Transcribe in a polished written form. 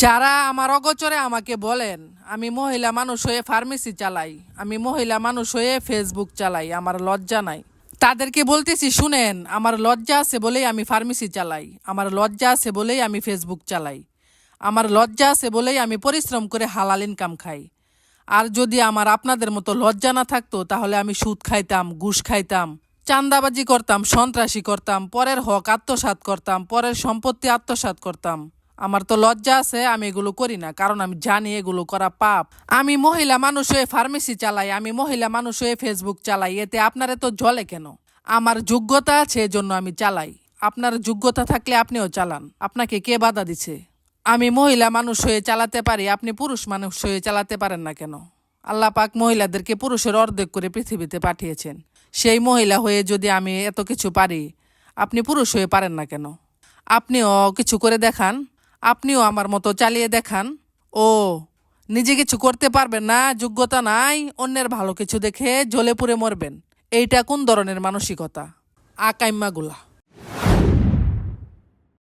যারা আমার অগোচরে আমাকে বলেন আমি মহিলা মানুষ হয়ে ফার্মেসি চালাই, আমি মহিলা মানুষ হয়ে ফেসবুক চালাই, আমার লজ্জা নাই, তাদেরকে বলতেছি শুনেন, আমার লজ্জা আছে বলেই আমি ফার্মেসি চালাই, আমার লজ্জা আছে বলেই আমি ফেসবুক চালাই, আমার লজ্জা আছে বলেই আমি পরিশ্রম করে হালাল ইনকাম খাই। আর যদি আমার আপনাদের মতো লজ্জা না থাকতো তাহলে আমি সুদ খাইতাম, ঘুষ খাইতাম, চাঁদাবাজি করতাম, সন্ত্রাসী করতাম, পরের হক আত্মসাৎ করতাম, পরের সম্পত্তি আত্মসাৎ করতাম। আমার তো লজ্জা আছে, আমি এগুলো করি না, কারণ আমি জানি এগুলো করা পাপ। আমি মহিলা মানুষ হয়ে ফার্মেসি চালাই, আমি মহিলা মানুষ হয়ে ফেসবুক চালাই, এতে আপনারা তো জ্বলে কেন? আমার যোগ্যতা আছে এজন্য আমি চালাই। আপনার যোগ্যতা থাকলে আপনিও চালান, আপনাকে কে বাধা দিছে? আমি মহিলা মানুষ হয়ে চালাতে পারি, আপনি পুরুষ মানুষ হয়ে চালাতে পারেন না কেন? আল্লাহ পাক মহিলাদেরকে পুরুষের অর্ধেক করে পৃথিবীতে পাঠিয়েছেন, সেই মহিলা হয়ে যদি আমি এত কিছু পারি, আপনি পুরুষ হয়ে পারেন না কেন? আপনিও কিছু করে দেখান, আপনিও আমার মতো চালিয়ে দেখান। ও নিজে কিছু করতে পারবেন না, যোগ্যতা নাই, অন্যের ভালো কিছু দেখে জ্বলে পুড়ে মরবেন, এইটা কোন ধরনের মানসিকতা? আকাইম্মাগুলা।